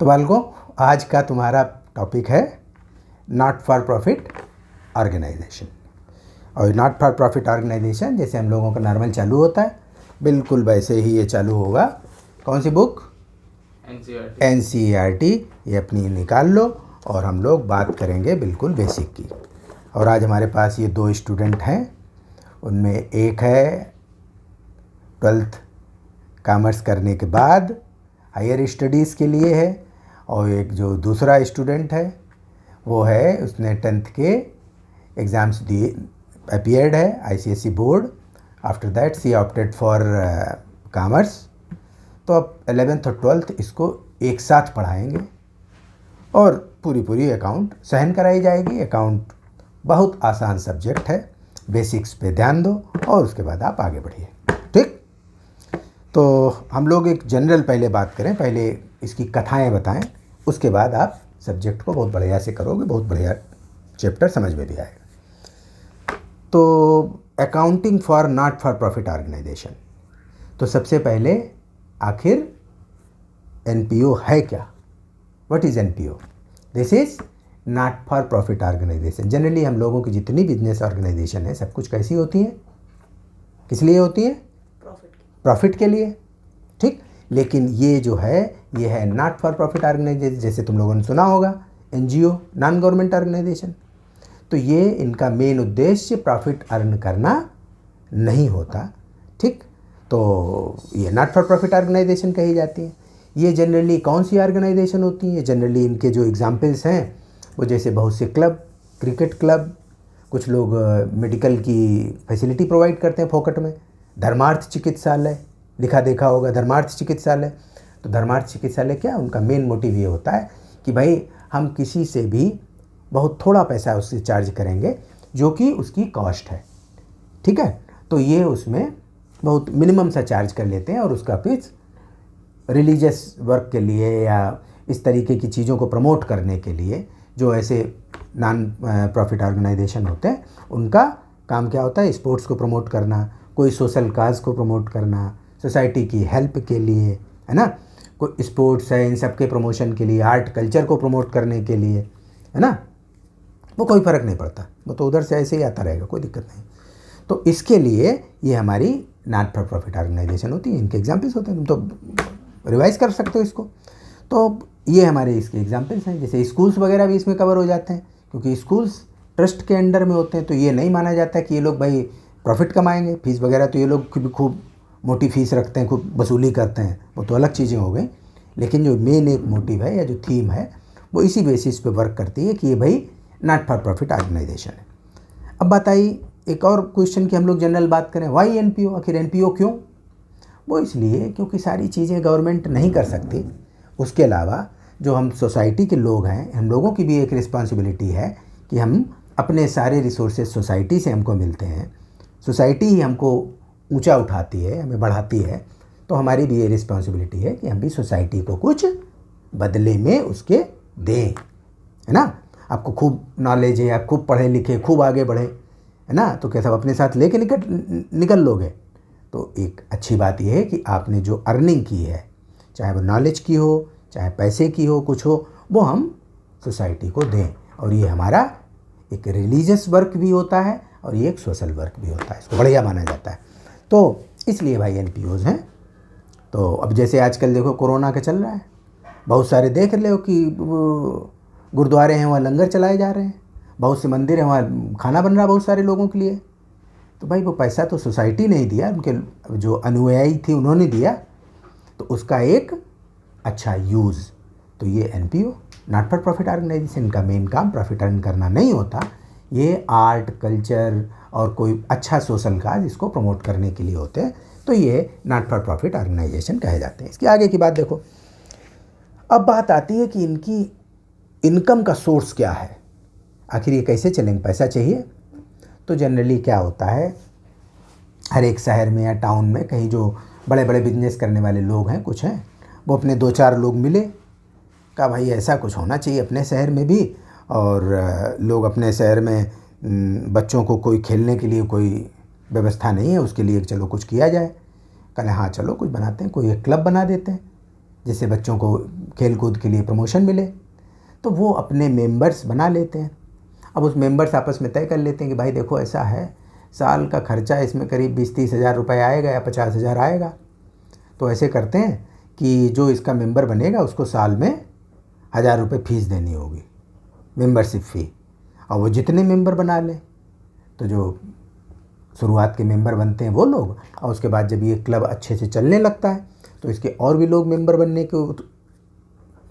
तो बालकों, आज का तुम्हारा टॉपिक है नॉट फॉर प्रॉफिट ऑर्गेनाइजेशन। और नॉट फॉर प्रॉफिट ऑर्गेनाइजेशन जैसे हम लोगों का नॉर्मल चालू होता है, बिल्कुल वैसे ही ये चालू होगा। कौन सी बुक? NCERT। ये अपनी निकाल लो और हम लोग बात करेंगे बिल्कुल बेसिक की। और आज हमारे पास ये 2 स्टूडेंट हैं, उनमें एक है 12th कॉमर्स करने के बाद हायर स्टडीज़ के लिए है, और एक जो दूसरा स्टूडेंट है वो है उसने 10th के एग्ज़ाम्स दिए, अपीयर्ड है ICSE board. After that she opted for commerce. तो अब 11th और 12th इसको एक साथ पढ़ाएंगे और पूरी अकाउंट सहन कराई जाएगी। अकाउंट बहुत आसान सब्जेक्ट है, बेसिक्स पे ध्यान दो और उसके बाद आप आगे बढ़िए। ठीक, तो हम लोग एक जनरल पहले बात करें, पहले इसकी कथाएं बताएं, उसके बाद आप सब्जेक्ट को बहुत बढ़िया से करोगे, बहुत बढ़िया चैप्टर समझ में भी आएगा। तो accounting for not for profit organisation. तो सबसे पहले आखिर NPO है क्या? What is NPO? This is not for profit organisation. Generally हम लोगों की जितनी बिजनेस ऑर्गेनाइजेशन है सब कुछ कैसी होती है, किस लिए होती है? प्रॉफिट के लिए। ठीक, लेकिन ये जो है ये है नॉट फॉर प्रॉफिट ऑर्गेनाइजेशन। जैसे तुम लोगों ने सुना होगा NGO, नॉन गवर्नमेंट ऑर्गेनाइजेशन। तो ये इनका मेन उद्देश्य प्रॉफिट अर्न करना नहीं होता। ठीक, तो ये नॉट फॉर प्रॉफिट ऑर्गेनाइजेशन कही जाती है। ये जनरली कौन सी ऑर्गेनाइजेशन होती है? जनरली इनके जो एग्जाम्पल्स हैं वो जैसे बहुत से क्लब, क्रिकेट क्लब, कुछ लोग मेडिकल की फैसिलिटी प्रोवाइड करते हैं फोकट में। धर्मार्थ चिकित्सालय, लिखा देखा होगा धर्मार्थ चिकित्सालय। तो धर्मार्थ चिकित्सालय क्या, उनका मेन मोटिव ये होता है कि भाई हम किसी से भी बहुत थोड़ा पैसा उससे चार्ज करेंगे जो कि उसकी कॉस्ट है। ठीक है, तो ये उसमें बहुत मिनिमम सा चार्ज कर लेते हैं और उसका फीस रिलीजियस वर्क के लिए या इस तरीके की चीज़ों को प्रमोट करने के लिए जो ऐसे नॉन प्रॉफिट ऑर्गेनाइजेशन होते हैं उनका काम क्या होता है? स्पोर्ट्स को प्रमोट करना, कोई सोशल काज को प्रमोट करना, सोसाइटी की हेल्प के लिए, है ना, कोई स्पोर्ट्स है इन सब के प्रमोशन के लिए, आर्ट कल्चर को प्रमोट करने के लिए, है ना। वो कोई फ़र्क नहीं पड़ता, वो तो उधर से ऐसे ही आता रहेगा, कोई दिक्कत नहीं। तो इसके लिए ये हमारी नॉट फॉर प्रॉफिट ऑर्गेनाइजेशन होती है। इनके एग्जाम्पल्स होते हैं, तुम तो रिवाइज कर सकते हो इसको। तो ये हमारे इसके एग्जाम्पल्स हैं। जैसे स्कूल्स वगैरह भी इसमें कवर हो जाते हैं, क्योंकि स्कूल्स ट्रस्ट के अंडर में होते हैं। तो ये नहीं माना जाता है कि ये लोग भाई प्रॉफिट कमाएंगे, फीस वगैरह तो ये लोग खूब मोटी फीस रखते हैं, खूब वसूली करते हैं, वो तो अलग चीज़ें हो गई। लेकिन जो मेन एक मोटिव है या जो थीम है वो इसी बेसिस पे वर्क करती है कि ये भाई नॉट फॉर प्रॉफिट ऑर्गेनाइजेशन है। अब बात आई एक और क्वेश्चन की, हम लोग जनरल बात करें, वाई NPO? आखिर NPO क्यों? वो इसलिए क्योंकि सारी चीज़ें गवर्नमेंट नहीं कर सकती। उसके अलावा जो हम सोसाइटी के लोग हैं, हम लोगों की भी एक रिस्पॉन्सिबिलिटी है कि हम अपने सारे रिसोर्सेज सोसाइटी से हमको मिलते हैं, सोसाइटी ही हमको ऊंचा उठाती है, हमें बढ़ाती है। तो हमारी भी ये रिस्पॉन्सिबिलिटी है कि हम भी सोसाइटी को कुछ बदले में उसके दें, है ना। आपको खूब नॉलेज है, आप खूब पढ़े लिखे, खूब आगे बढ़े, है ना, तो क्या सब अपने साथ लेके निकल लोगे? तो एक अच्छी बात यह है कि आपने जो अर्निंग की है, चाहे वो नॉलेज की हो, चाहे पैसे की हो, कुछ हो, वो हम सोसाइटी को दें। और ये हमारा एक रिलीजियस वर्क भी होता है और ये एक सोशल वर्क भी होता है, इसको बढ़िया माना जाता है। तो इसलिए भाई NPOs हैं। तो अब जैसे आजकल देखो कोरोना का चल रहा है, बहुत सारे देख रहे हो कि गुरुद्वारे हैं वहाँ लंगर चलाए जा रहे हैं, बहुत से मंदिर हैं वहाँ खाना बन रहा है बहुत सारे लोगों के लिए। तो भाई वो पैसा तो सोसाइटी ने ही दिया, उनके जो अनुयायी थे उन्होंने दिया, तो उसका एक अच्छा यूज़। तो ये NPO, not for profit organisation, का मेन काम प्रॉफिट अर्न करना नहीं होता। ये आर्ट कल्चर और कोई अच्छा सोशल काज इसको प्रमोट करने के लिए होते हैं। तो ये नॉट फॉर प्रॉफिट ऑर्गेनाइजेशन कहे जाते हैं। इसके आगे की बात देखो। अब बात आती है कि इनकी इनकम का सोर्स क्या है, आखिर ये कैसे चलेंगे, पैसा चाहिए। तो जनरली क्या होता है, हर एक शहर में या टाउन में कहीं जो बड़े बड़े बिजनेस करने वाले लोग हैं, कुछ हैं, वो अपने 2-4 लोग मिले, कहा भाई ऐसा कुछ होना चाहिए अपने शहर में भी, और लोग अपने शहर में बच्चों को कोई खेलने के लिए कोई व्यवस्था नहीं है, उसके लिए चलो कुछ किया जाए। कहले हाँ चलो कुछ बनाते हैं, कोई एक क्लब बना देते हैं। जिससे बच्चों को खेल कूद के लिए प्रमोशन मिले, तो वो अपने मेंबर्स बना लेते हैं। अब उस मेंबर्स आपस में तय कर लेते हैं कि भाई देखो ऐसा है, साल का खर्चा इसमें करीब 20-30 हज़ार रुपये आएगा या 50 हज़ार आएगा। तो ऐसे करते हैं कि जो इसका मेंबर बनेगा उसको साल में 1000 रुपये फ़ीस देनी होगी, मेंबरशिप फ़ी, और वो जितने मेंबर बना लें। तो जो शुरुआत के मेंबर बनते हैं वो लोग, और उसके बाद जब ये क्लब अच्छे से चलने लगता है तो इसके और भी लोग मेंबर बनने के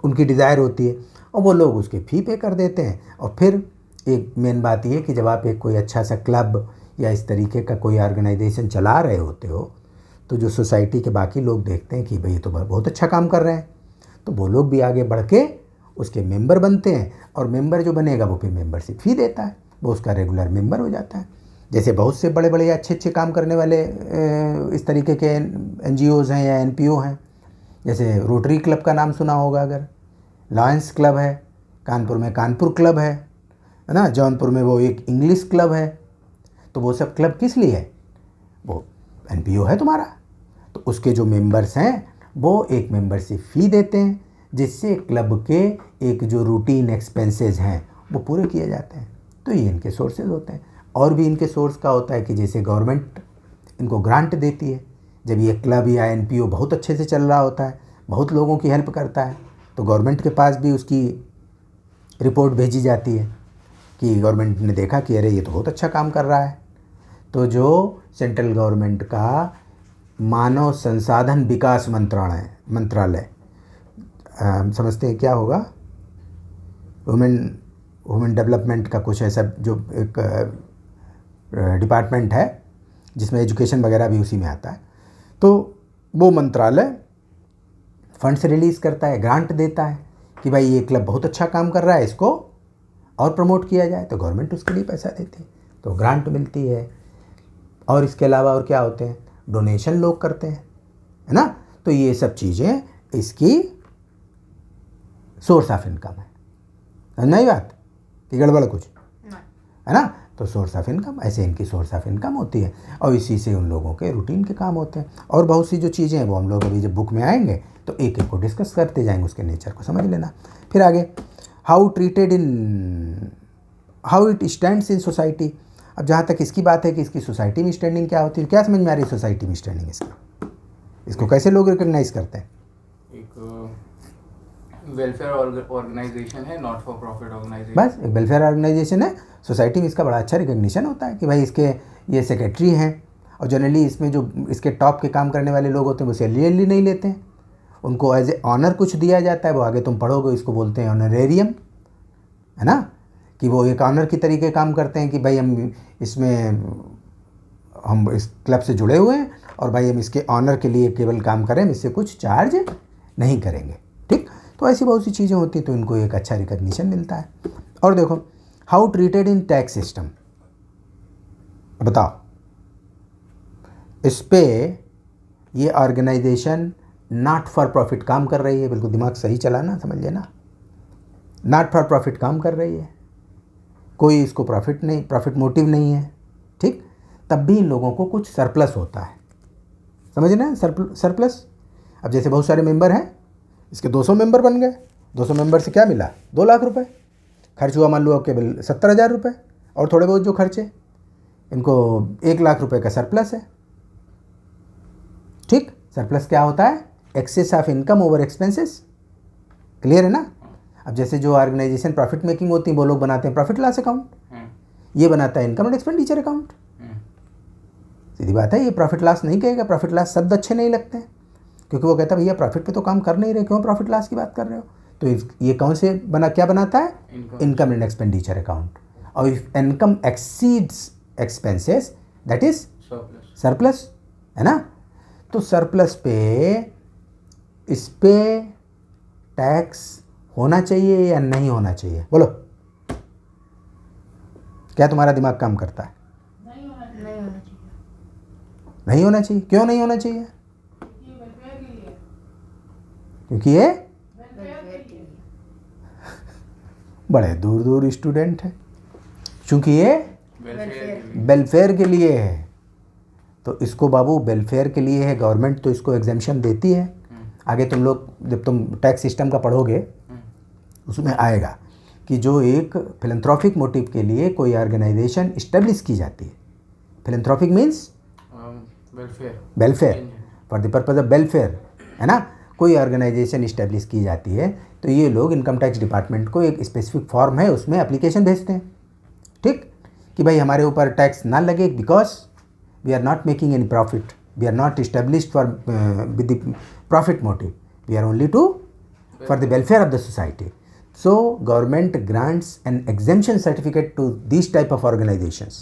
उनकी डिज़ायर होती है, और वो लोग उसके फ़ी पे कर देते हैं। और फिर एक मेन बात ये कि जब आप एक कोई अच्छा सा क्लब या इस तरीके का कोई ऑर्गेनाइजेशन चला रहे होते हो, तो जो सोसाइटी के बाकी लोग देखते हैं कि भाई ये तो बहुत अच्छा काम कर रहे हैं, तो वो लोग भी आगे बढ़ के उसके मेंबर बनते हैं, और मेंबर जो बनेगा वो फिर मेंबरशिप फ़ी देता है, वो उसका रेगुलर मेंबर हो जाता है। जैसे बहुत से बड़े बड़े अच्छे काम करने वाले इस तरीके के NGOs हैं या NPO हैं, जैसे रोटरी क्लब का नाम सुना होगा अगर, लायंस क्लब है, कानपुर में कानपुर क्लब है ना, जौनपुर में वो एक इंग्लिश क्लब है। तो वो सब क्लब किस लिए है? वो NPO है तुम्हारा, तो उसके जो मेंबर्स हैं वो एक मेंबरशिप फ़ी देते हैं, जिससे क्लब के एक जो रूटीन एक्सपेंसेस हैं वो पूरे किए जाते हैं। तो ये इनके सोर्सेज होते हैं। और भी इनके सोर्स का होता है कि जैसे गवर्नमेंट इनको ग्रांट देती है, जब ये क्लब या NPO बहुत अच्छे से चल रहा होता है, बहुत लोगों की हेल्प करता है, तो गवर्नमेंट के पास भी उसकी रिपोर्ट भेजी जाती है कि गवर्नमेंट ने देखा कि अरे ये तो बहुत अच्छा काम कर रहा है। तो जो सेंट्रल गवर्नमेंट का मानव संसाधन विकास मंत्रालय हम समझते हैं क्या होगा, वुमेन डेवलपमेंट का कुछ ऐसा जो एक डिपार्टमेंट है जिसमें एजुकेशन वगैरह भी उसी में आता है, तो वो मंत्रालय फंड्स रिलीज़ करता है, ग्रांट देता है कि भाई ये क्लब बहुत अच्छा काम कर रहा है, इसको और प्रमोट किया जाए, तो गवर्नमेंट उसके लिए पैसा देती है, तो ग्रांट मिलती है। और इसके अलावा और क्या होते हैं, डोनेशन लोग करते हैं, है ना। तो ये सब चीज़ें इसकी सोर्स ऑफ इनकम है। समझ आई बात कि गड़बड़ कुछ है ना। तो सोर्स ऑफ इनकम, ऐसे इनकी सोर्स ऑफ इनकम होती है, और इसी से उन लोगों के रूटीन के काम होते हैं। और बहुत सी जो चीज़ें हैं वो हम लोग अभी जब बुक में आएंगे तो एक एक को डिस्कस करते जाएंगे, उसके नेचर को समझ लेना। फिर आगे how it stands in society. अब जहाँ तक इसकी बात है कि इसकी सोसाइटी में स्टैंडिंग क्या होती है, क्या समझ में आ रही है सोसाइटी में स्टैंडिंग इसको कैसे लोग रिकॉग्नाइज करते हैं? एक वेलफेयर ऑर्गेनाइजेशन है, नॉट फॉर प्रॉफिट ऑर्गेनाइजेशन। बस एक वेलफेयर ऑर्गेनाइजेशन है, सोसाइटी में इसका बड़ा अच्छा रिकग्निशन होता है कि भाई इसके ये सेक्रेटरी हैं, और जनरली इसमें जो इसके टॉप के काम करने वाले लोग होते हैं वो सैलरी नहीं लेते हैं, उनको एज ए ऑनर कुछ दिया जाता है। वो आगे तुम पढ़ोगे, इसको बोलते हैं ऑनरेरियम, है ना, कि वो एक ऑनर की तरीके काम करते हैं कि भाई हम इस क्लब से जुड़े हुए हैं और भाई हम इसके ऑनर के लिए केवल काम करें, हम इससे कुछ चार्ज नहीं करेंगे। ठीक, तो ऐसी बहुत सी चीज़ें होती हैं, तो इनको एक अच्छा रिकग्निशन मिलता है। और देखो how treated in tax system, बताओ इस पे ये ऑर्गेनाइजेशन नॉट फॉर प्रॉफिट काम कर रही है। बिल्कुल दिमाग सही चलाना, समझ लेना, नॉट फॉर प्रॉफिट काम कर रही है, कोई इसको प्रॉफिट मोटिव नहीं है। ठीक, तब भी इन लोगों को कुछ सरप्लस होता है, समझ ना, सरप्लस। अब जैसे बहुत सारे मेंबर हैं, इसके 200 मेंबर बन गए, 200 मेंबर से क्या मिला, 2 लाख रुपए खर्च हुआ, मान लो केवल 70,000 रुपये, और थोड़े बहुत जो खर्चे, इनको 1 लाख रुपए का सरप्लस है। ठीक, सरप्लस क्या होता है, excess of income over expenses, clear है ना। अब जैसे जो ऑर्गेनाइजेशन प्रॉफिट मेकिंग होती है वो लोग बनाते हैं प्रॉफिट लॉस अकाउंट, ये बनाता है इनकम एंड एक्सपेंडिचर अकाउंट। सीधी बात है, ये प्रॉफिट लॉस नहीं कहेगा, प्रॉफिट लॉस शब्द अच्छे नहीं लगते हैं, क्योंकि वो कहता है भैया प्रॉफिट पे तो काम कर नहीं रहे, क्यों प्रॉफिट लॉस की बात कर रहे हो। तो ये कौन से क्या बनाता है, इनकम एंड एक्सपेंडिचर अकाउंट। और if income exceeds expenses that is surplus, है ना। तो सरप्लस पे इस पे टैक्स होना चाहिए या नहीं होना चाहिए, बोलो, क्या तुम्हारा दिमाग काम करता है? नहीं होना चाहिए। नहीं होना चाहिए, क्यों नहीं होना चाहिए? क्योंकि ये बड़े दूर दूर स्टूडेंट हैं, क्योंकि ये वेलफेयर के लिए है। तो इसको बाबू वेलफेयर के लिए है, गवर्नमेंट तो इसको एग्जेम्पशन देती है, आगे तुम लोग जब तुम टैक्स सिस्टम का पढ़ोगे उसमें आएगा कि जो एक फिलैंथ्रोपिक मोटिव के लिए कोई ऑर्गेनाइजेशन इस्टेब्लिश की जाती है, philanthropic means welfare, for the purpose of welfare, है ना। कोई ऑर्गेनाइजेशन इस्टेब्लिश की जाती है तो ये लोग इनकम टैक्स डिपार्टमेंट को एक स्पेसिफिक फॉर्म है उसमें एप्लीकेशन भेजते हैं, ठीक, कि भाई हमारे ऊपर टैक्स ना लगे because we are not making any profit, we are not established for with the profit motive, we are only to for the welfare of the society. So government grants an exemption certificate to these type of organizations.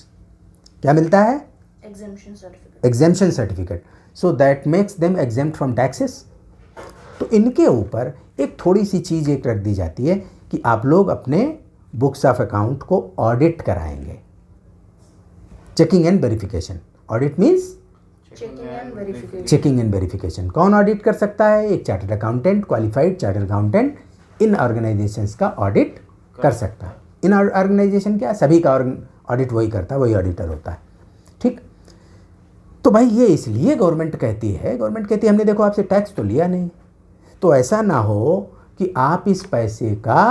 क्या मिलता है? Exemption certificate. Exemption certificate. So that makes them exempt from taxes. तो इनके ऊपर एक थोड़ी सी चीज़ एक रख दी जाती है कि आप लोग अपने बुक्स ऑफ अकाउंट को ऑडिट कराएंगे. Checking and verification. Audit means checking and verification. कौन ऑडिट कर सकता है? एक chartered accountant, qualified chartered accountant इन ऑर्गेनाइजेशंस का ऑडिट कर सकता है. इन ऑर्गेनाइजेशन क्या, सभी का ऑडिट वही करता है, वही ऑडिटर होता है, ठीक. तो भाई ये इसलिए गवर्नमेंट कहती है हमने देखो आपसे टैक्स तो लिया नहीं, तो ऐसा ना हो कि आप इस पैसे का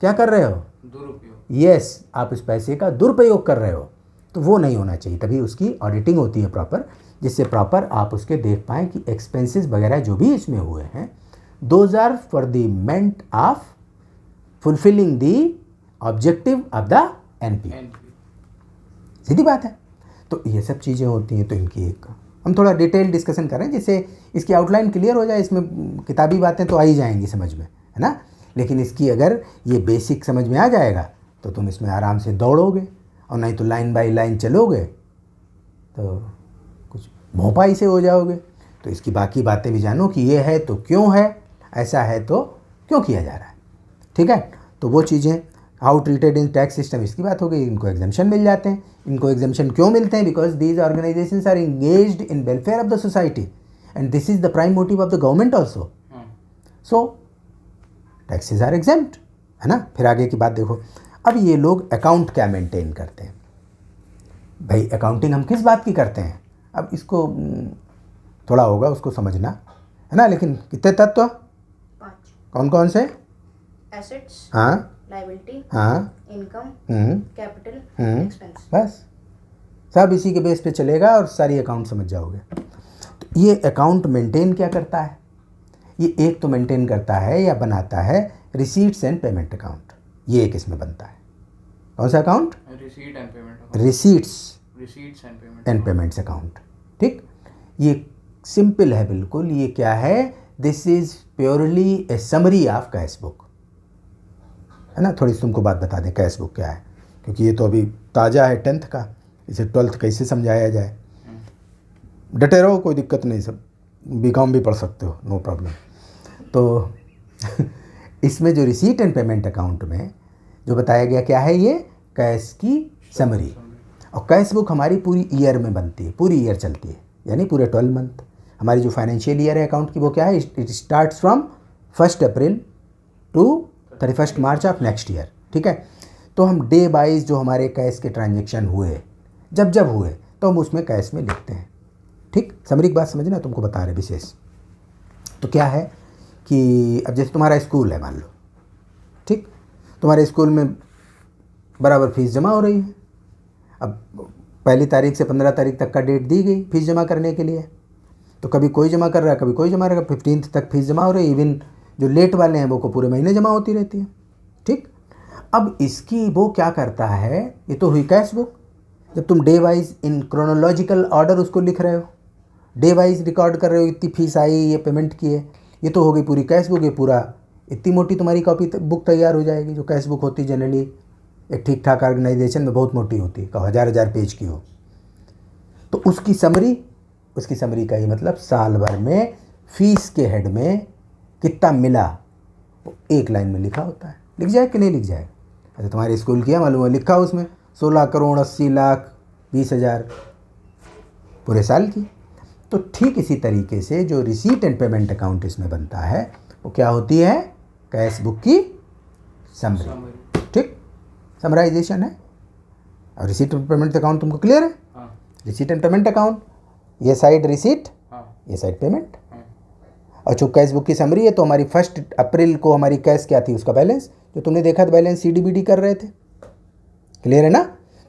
क्या कर रहे हो, दुरुपयोग. यस, आप इस पैसे का दुरुपयोग कर रहे हो, तो वो नहीं होना चाहिए. तभी उसकी ऑडिटिंग होती है प्रॉपर, जिससे प्रॉपर आप उसके देख पाएँ कि एक्सपेंसेस वगैरह जो भी इसमें हुए हैं those are for the meant of fulfilling the objective of the NP. सीधी बात है. तो ये सब चीज़ें होती हैं. तो इनकी एक हम थोड़ा डिटेल डिस्कशन करें जिससे इसकी आउटलाइन क्लियर हो जाए. इसमें किताबी बातें तो आ ही जाएंगी समझ में, है ना, लेकिन इसकी अगर ये बेसिक समझ में आ जाएगा तो तुम इसमें आराम से दौड़ोगे, और नहीं तो लाइन बाय लाइन चलोगे तो कुछ भोपाई से हो जाओगे. तो इसकी बाकी बातें भी जानो कि ये है तो क्यों है, ऐसा है तो क्यों किया जा रहा है, ठीक है. तो वो चीज़ें how treated in tax system, इसकी बात हो गई. इनको एग्जाम्शन मिल जाते हैं. इनको एग्जाम्शन क्यों मिलते हैं? Because these organisations are engaged in welfare of the society and this is the prime motive of the government also. So taxes are exempt, है ना. फिर आगे की बात देखो. अब ये लोग अकाउंट क्या मेंटेन करते हैं? भाई अकाउंटिंग हम किस बात की करते हैं? अब इसको थोड़ा होगा उसको समझना, है ना. लेकिन कितने तत्व, कौन कौन से? एसेट्स, हाँ, लायबिलिटी, हाँ, इनकम, कैपिटल, एक्सपेंस. बस सब इसी के बेस पे चलेगा और सारी अकाउंट समझ जाओगे. तो ये अकाउंट मेंटेन क्या करता है? ये एक तो मेंटेन करता है या बनाता है रिसीट्स एंड पेमेंट अकाउंट. ये एक इसमें बनता है. कौन सा account? Receipt and payment. Receipts and payments account, ठीक. ये सिंपल है बिल्कुल. ये क्या है? This is purely A summary of cash book, है ना. थोड़ी सी तुमको बात बता दें कैश बुक क्या है, क्योंकि ये तो अभी ताज़ा है 10th का. इसे 12th कैसे समझाया जाए. डटे रहो, कोई दिक्कत नहीं, सब बीकॉम भी पढ़ सकते हो, नो प्रॉब्लम. तो इसमें जो रिसीट एंड पेमेंट अकाउंट में जो बताया गया क्या है, ये कैश की समरी. और कैश बुक हमारी पूरी ईयर में बनती है, पूरी ईयर चलती है, यानी पूरे 12 मंथ. हमारी जो फाइनेंशियल ईयर है अकाउंट की वो क्या है? It starts from 1 April to 31 March of next year, ठीक है. तो हम डे वाइज जो हमारे कैश के ट्रांजेक्शन हुए, जब हुए, तो हम उसमें कैश में लिखते हैं, ठीक. समरी की बात समझना, तुमको बता रहे विशेष. तो क्या है कि अब जैसे तुम्हारा स्कूल है मान लो, ठीक. तुम्हारे स्कूल में बराबर फीस जमा हो रही है. अब 1 तारीख से 15 तारीख तक का डेट दी गई फीस जमा करने के लिए. तो कभी कोई जमा कर रहा है, कभी कोई जमा रहेगा. 15th तक फीस जमा हो रही है. इवन जो लेट वाले हैं वो को पूरे महीने जमा होती रहती है, ठीक. अब इसकी वो क्या करता है, ये तो हुई कैश बुक. जब तुम day wise in chronological order उसको लिख रहे हो, डे वाइज रिकॉर्ड कर रहे हो, इतनी फीस आई, ये पेमेंट की है, ये तो हो गई पूरी कैश बुक. ये पूरा इतनी मोटी तुम्हारी कॉपी बुक तैयार हो जाएगी. जो कैश बुक होती है जनरली एक ठीक ठाक ऑर्गेनाइजेशन में बहुत मोटी होती है, 1000 पेज की हो. तो उसकी समरी का ये मतलब साल भर में फीस के हेड में कितना मिला वो एक लाइन में लिखा होता है. लिख जाए कि नहीं लिख जाए? अच्छा, तुम्हारे स्कूल किया मालूम है, लिखा उसमें 16 करोड़ 80 लाख 20 हज़ार पूरे साल की. तो ठीक इसी तरीके से जो रिसीट एंड पेमेंट अकाउंट इसमें बनता है वो क्या होती है? कैश बुक की समरी, ठीक. समराइजेशन है. और रिसीट एंड पेमेंट अकाउंट तुमको क्लियर है? रिसीट एंड पेमेंट अकाउंट, ये साइड रिसीट, ये साइड पेमेंट. और जो कैश बुक की समरी है तो हमारी 1 अप्रैल को हमारी कैश क्या थी, उसका बैलेंस जो तुमने देखा था, बैलेंस CDBD कर रहे थे, क्लियर है ना।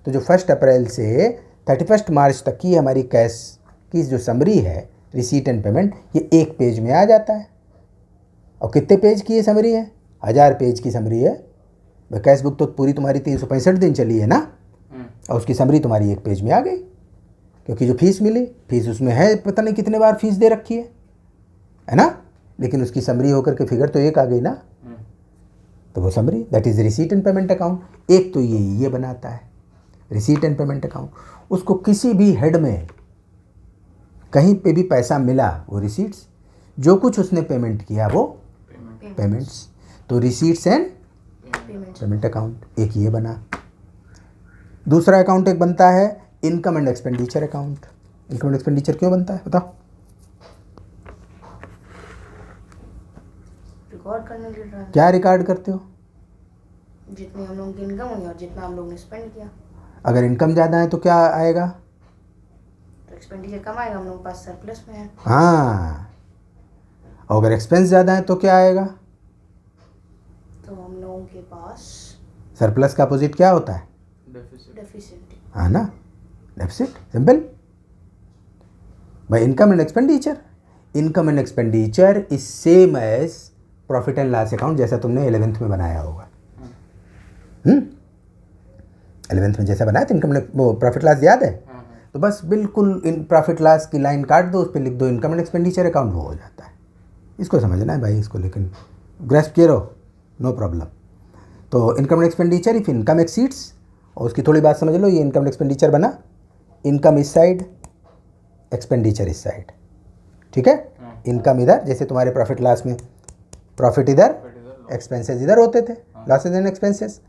तो जो 1 अप्रैल से 31 मार्च तक की हमारी कैश की जो समरी है, रिसीट एंड पेमेंट, ये एक पेज में आ जाता है। और कितने पेज की ये समरी है? 1000 पेज की समरी है। कैश बुक तो पूरी तुम्हारी 365 दिन चली है ना, और उसकी समरी तुम्हारी एक पेज में आ गई, क्योंकि जो फीस मिली, फीस उसमें है पता नहीं कितने बार फीस दे रखी है ना, लेकिन उसकी समरी होकर के फिगर तो एक आ गई ना। तो वो summary, that is receipt and payment account. एक तो ये बनाता है रिसीट एंड पेमेंट अकाउंट। उसको किसी भी हेड में कहीं पे भी पैसा मिला, वो रिसीट्स, जो कुछ उसने पेमेंट किया वो पेमेंट्स, तो रिसीट्स एंड पेमेंट अकाउंट एक ये बना। दूसरा अकाउंट एक बनता है income and expenditure account. Income and expenditure क्यों बनता है बताओ? रिकॉर्ड करने के लिए। क्या रिकॉर्ड करते हो? जितनी हम लोगों की इनकम हुई और जितना हम लोग ने स्पेंड किया। अगर इनकम ज़्यादा है तो क्या आएगा? तो एक्सपेंडिचर कम आएगा, हम लोग के पास सरप्लस में है। हाँ, और अगर एक्सपेंस ज़्यादा है तो क्या आएगा? तो हम लोगों के पास सरप्लस का अपोजिट क्या होता है? डेफिसिट। हाँ ना, डेफिसिट, सिंपल। भाई income and expenditure, income and expenditure is same as profit and loss account, जैसा तुमने 11th में बनाया होगा। 11th में जैसा बनाया था इनकम, वो प्रॉफिट लॉस याद है? तो बस बिल्कुल इन प्रॉफिट लॉस की लाइन काट दो, उस पर लिख दो इनकम एंड एक्सपेंडिचर अकाउंट, वो हो जाता है। इसको समझना है भाई, इसको लेकिन ग्रेस्प किए रहो, नो प्रॉब्लम। तो income and expenditure, if income exceeds, और उसकी थोड़ी बात समझ लो, ये इनकम एंड एक्सपेंडिचर बना, इनकम इस साइड, एक्सपेंडिचर इस साइड, ठीक है। इनकम इधर, जैसे तुम्हारे प्रॉफिट लॉस में प्रॉफिट इधर, एक्सपेंसेस इधर होते थे, लॉसेज एंड एक्सपेंसेस।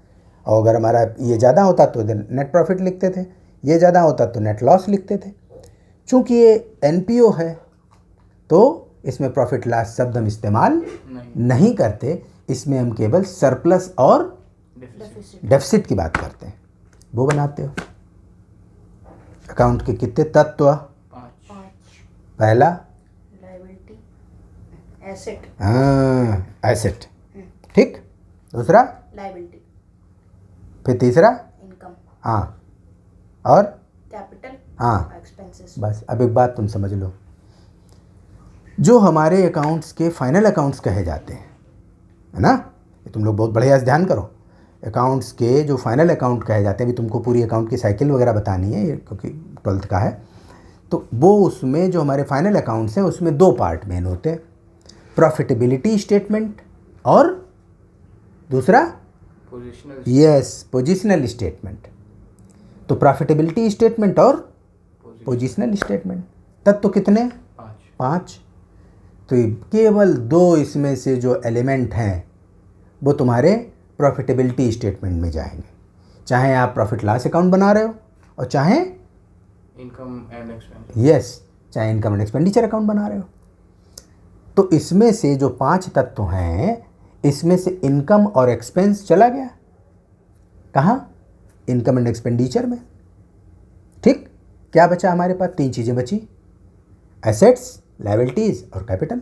और अगर हमारा ये ज़्यादा होता तो इधर नेट प्रॉफिट लिखते थे, ये ज़्यादा होता तो नेट लॉस लिखते थे। चूँकि ये NPO है तो इसमें प्रॉफिट लॉस शब्द हम इस्तेमाल नहीं करते, इसमें हम केवल सरप्लस और डेफिसिट की बात करते हैं। वो बनाते हो। अकाउंट के कितने तत्व? 5। पहला लायबिलिटी, एसेट। हाँ, एसेट, ठीक। दूसरा लायबिलिटी, फिर तीसरा इनकम, हाँ, और कैपिटल, हाँ, एक्सपेंसेस। बस अब एक बात तुम समझ लो, जो हमारे अकाउंट्स के फाइनल अकाउंट्स कहे जाते हैं, है ना, ये तुम लोग बहुत बढ़िया से ध्यान करो। अकाउंट्स के जो फाइनल अकाउंट कहे जाते हैं, अभी तुमको पूरी अकाउंट की साइकिल वगैरह बतानी है क्योंकि 12th का है, तो वो उसमें जो हमारे फाइनल अकाउंट्स हैं उसमें 2 पार्ट मेन होते हैं, प्रॉफिटेबिलिटी स्टेटमेंट और दूसरा पोजिशनल स्टेटमेंट। तो प्रॉफिटेबिलिटी स्टेटमेंट और पोजिशनल स्टेटमेंट, तत्व कितने? 5। तो केवल 2 इसमें से जो एलिमेंट हैं वो तुम्हारे प्रॉफिटेबिलिटी स्टेटमेंट में जाएंगे, चाहे आप प्रॉफिट लॉस अकाउंट बना रहे हो और चाहे इनकम एंड एक्सपेंडिचर, यस, चाहे इनकम एंड एक्सपेंडिचर अकाउंट बना रहे हो। तो इसमें से जो 5 तत्व हैं, इसमें से इनकम और एक्सपेंस चला गया कहाँ? इनकम एंड एक्सपेंडिचर में, ठीक। क्या बचा हमारे पास? 3 चीज़ें बची, एसेट्स, लायबिलिटीज़ और कैपिटल।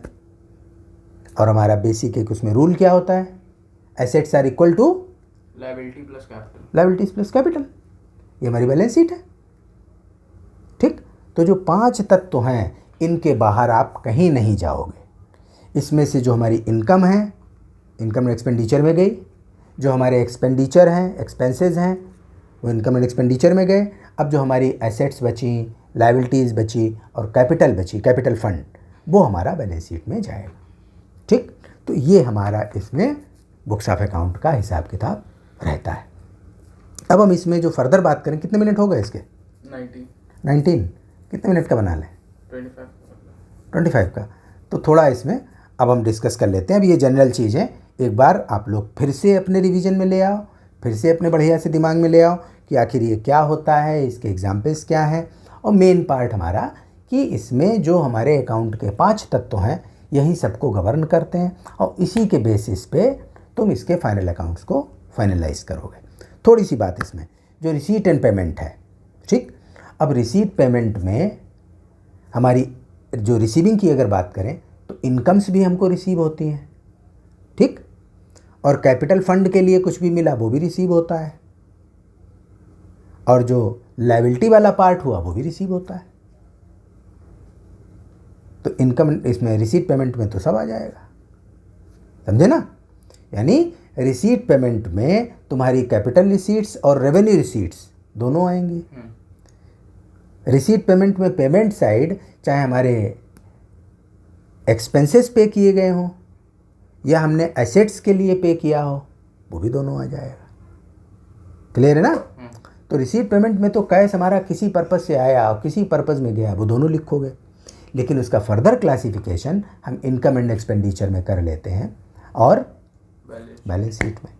और हमारा बेसिक एक उसमें रूल क्या होता है? Assets are equal to liability plus capital, liabilities plus capital. ये हमारी बैलेंस शीट है, ठीक। तो जो 5 तत्व हैं, इनके बाहर आप कहीं नहीं जाओगे। इसमें से जो हमारी इनकम है, इनकम एंड एक्सपेंडिचर में गई, जो हमारे एक्सपेंडिचर हैं, एक्सपेंसेस हैं, वो इनकम एंड एक्सपेंडिचर में गए। अब जो हमारी एसेट्स बची, लायबिलिटीज़ बची और कैपिटल बची, कैपिटल फंड, वो हमारा बैलेंस शीट में जाएगा, ठीक। तो ये हमारा इसमें बुक्स ऑफ अकाउंट का हिसाब किताब रहता है। अब हम इसमें जो फर्दर बात करें, कितने मिनट हो गए इसके? 19। कितने मिनट का बना लें? 25 का। तो थोड़ा इसमें अब हम डिस्कस कर लेते हैं। अब ये जनरल चीज़ें एक बार आप लोग फिर से अपने रिवीजन में ले आओ, फिर से अपने बढ़िया से दिमाग में ले आओ कि आखिर ये क्या होता है, इसके एग्जाम्पल्स क्या हैं, और मेन पार्ट हमारा कि इसमें जो हमारे अकाउंट के 5 तत्व हैं, यही सबको गवर्न करते हैं, और इसी के बेसिस पे तुम इसके फाइनल अकाउंट्स को फाइनलाइज करोगे। थोड़ी सी बात इसमें, जो रिसीट एंड पेमेंट है, ठीक। अब रिसीट पेमेंट में हमारी जो रिसीविंग की अगर बात करें तो इनकम्स भी हमको रिसीव होती हैं, ठीक। और कैपिटल फंड के लिए कुछ भी मिला वो भी रिसीव होता है, और जो लायबिलिटी वाला पार्ट हुआ वो भी रिसीव होता है। तो इनकम इसमें रिसीट पेमेंट में तो सब आ जाएगा, समझे ना। यानी रिसीट पेमेंट में तुम्हारी कैपिटल रिसीट्स और रेवेन्यू रिसीट्स दोनों आएंगी। रिसीट पेमेंट में पेमेंट साइड चाहे हमारे एक्सपेंसेस पे किए गए हों या हमने एसेट्स के लिए पे किया हो, वो भी दोनों आ जाएगा। क्लियर है ना। तो रिसीट पेमेंट में तो कैश हमारा किसी पर्पज़ से आया और किसी पर्पज़ में गया, वो दोनों लिखोगे। लेकिन उसका फर्दर क्लासिफिकेशन हम इनकम एंड एक्सपेंडिचर में कर लेते हैं और बैलेंस शीट में,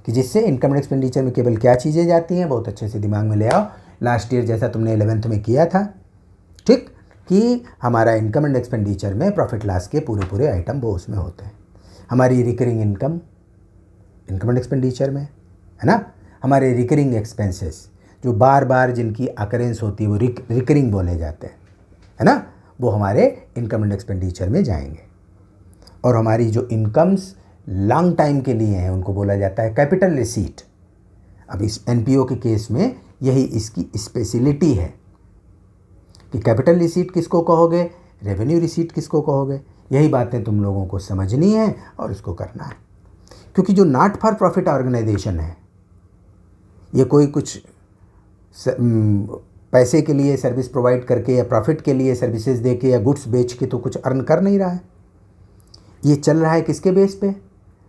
कि जिससे इनकम एंड एक्सपेंडिचर में केवल क्या चीज़ें जाती हैं बहुत अच्छे से दिमाग में ले आओ। लास्ट ईयर जैसा तुमने 11th में किया था, ठीक, कि हमारा इनकम एंड एक्सपेंडिचर में प्रॉफिट लॉस के पूरे आइटम वो उसमें होते हैं। हमारी रिकरिंग इनकम एंड एक्सपेंडिचर में है ना। हमारे रिकरिंग एक्सपेंसेस जो बार बार जिनकी अकरेंस होती है वो रिकरिंग बोले जाते हैं, है ना, वो हमारे इनकम एंड एक्सपेंडिचर में जाएंगे। और हमारी जो इनकम्स लॉन्ग टाइम के लिए हैं उनको बोला जाता है कैपिटल रिसीट। अब इस एनपीओ के केस में यही इसकी स्पेशलिटी है कि कैपिटल रिसीट किसको कहोगे, रेवेन्यू रिसीट किसको कहोगे। यही बातें तुम लोगों को समझनी है और इसको करना है, क्योंकि जो नॉट फॉर प्रॉफिट ऑर्गेनाइजेशन है ये कोई कुछ पैसे के लिए सर्विस प्रोवाइड करके या प्रॉफिट के लिए सर्विसेज दे के या गुड्स बेच के तो कुछ अर्न कर नहीं रहा है। ये चल रहा है किसके बेस पे,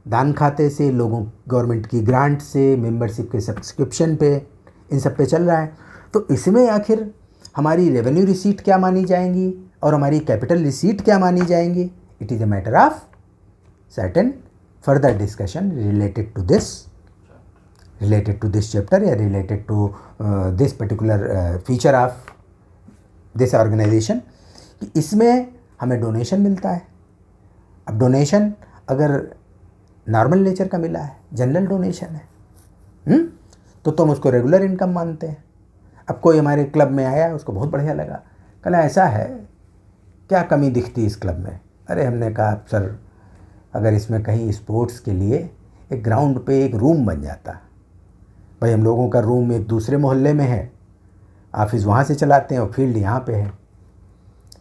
दान खाते से, लोगों गवर्नमेंट की ग्रांट से, मेंबरशिप के सब्सक्रिप्शन पे, इन सब पे चल रहा है। तो इसमें आखिर हमारी रेवेन्यू रिसीट क्या मानी जाएंगी और हमारी कैपिटल रिसीट क्या मानी जाएंगी, it is a matter of certain further discussion related to this chapter या related to this particular feature of this organisation, कि इसमें हमें डोनेशन मिलता है। अब डोनेशन अगर नॉर्मल नेचर का मिला है, जनरल डोनेशन है, तो तुम उसको रेगुलर इनकम मानते हैं। अब कोई हमारे क्लब में आया, उसको बहुत बढ़िया लगा, कहला ऐसा है क्या कमी दिखती इस क्लब में। अरे हमने कहा सर अगर इसमें कहीं स्पोर्ट्स के लिए एक ग्राउंड पे एक रूम बन जाता, भाई हम लोगों का रूम एक दूसरे मोहल्ले में है, ऑफिस वहाँ से चलाते हैं और फील्ड यहाँ पे है,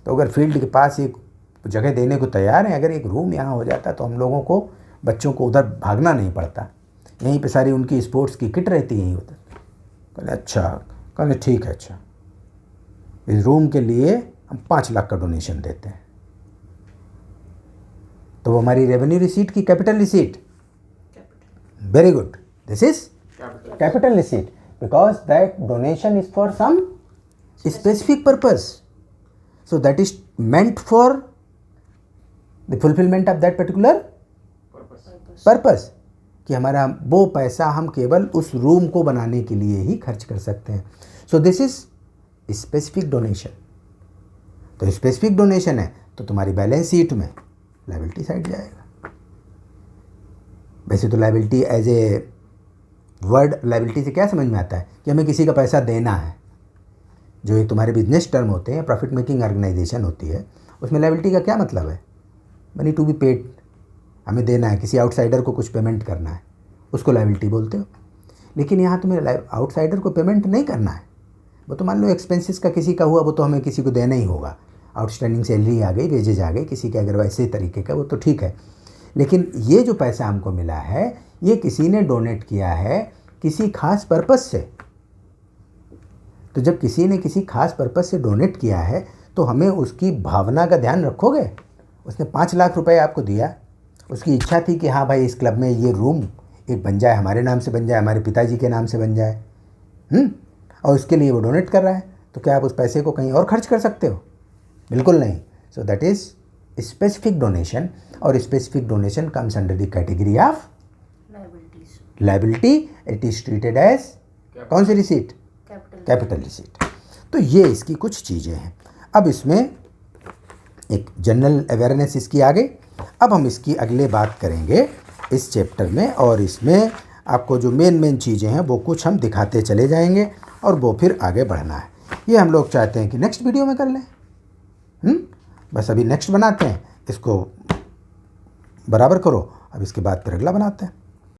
तो अगर फील्ड के पास एक जगह देने को तैयार हैं, अगर एक रूम यहाँ हो जाता तो हम लोगों को बच्चों को उधर भागना नहीं पड़ता, यहीं पे सारी उनकी स्पोर्ट्स की किट रहती है यहीं उधर। कहले अच्छा, कहले ठीक है, अच्छा इस रूम के लिए हम 5 लाख का डोनेशन देते हैं। तो वो हमारी रेवेन्यू रिसीट की capital receipt, very good, this is capital receipt because that donation is for some specific purpose, so that is meant for the fulfillment of that particular purpose, कि हमारा वो पैसा हम केवल उस रूम को बनाने के लिए ही खर्च कर सकते हैं। So this is specific donation. तो स्पेसिफिक डोनेशन है तो तुम्हारी बैलेंस शीट में लायबिलिटी साइड जाएगा। वैसे तो liability as a word, liability से क्या समझ में आता है कि हमें किसी का पैसा देना है। जो एक तुम्हारे बिजनेस टर्म होते हैं, प्रॉफिट मेकिंग ऑर्गेनाइजेशन होती है, उसमें लायबिलिटी का क्या मतलब है, मनी टू बी पेड, हमें देना है, किसी आउटसाइडर को कुछ पेमेंट करना है, उसको लायबिलिटी बोलते हो। लेकिन यहाँ तुम्हें आउटसाइडर को पेमेंट नहीं करना है, वो तो मान लो एक्सपेंसेस का किसी का हुआ, वो तो हमें किसी को देना ही होगा, आउटस्टैंडिंग सैलरी आ गई, वेजेज आ गई किसी के, अगर वैसे तरीके का वो तो ठीक है। लेकिन ये जो पैसा हमको मिला है ये किसी ने डोनेट किया है किसी खास पर्पस से। तो जब किसी ने किसी खास पर्पस से डोनेट किया है तो हमें उसकी भावना का ध्यान रखोगे। उसने 5 लाख रुपए आपको दिया, उसकी इच्छा थी कि हाँ भाई इस क्लब में ये रूम एक बन जाए, हमारे नाम से बन जाए, हमारे पिताजी के नाम से बन जाए, और उसके लिए वो डोनेट कर रहा है, तो क्या आप उस पैसे को कहीं और खर्च कर सकते हो? बिल्कुल नहीं। So that is specific donation, और specific donation comes under the category of liability. It is treated as कौन सी रिसीट? Capital receipt. तो ये इसकी कुछ चीज़ें हैं। अब इसमें एक जनरल अवेयरनेस इसकी आ गई। अब हम इसकी अगले बात करेंगे इस चैप्टर में, और इसमें आपको जो मेन चीज़ें हैं वो कुछ हम दिखाते चले जाएंगे और वो फिर आगे बढ़ना है। ये हम लोग चाहते हैं कि नेक्स्ट वीडियो में कर लें। बस अभी नेक्स्ट बनाते हैं, इसको बराबर करो। अब इसके बाद फिर अगला बनाते हैं।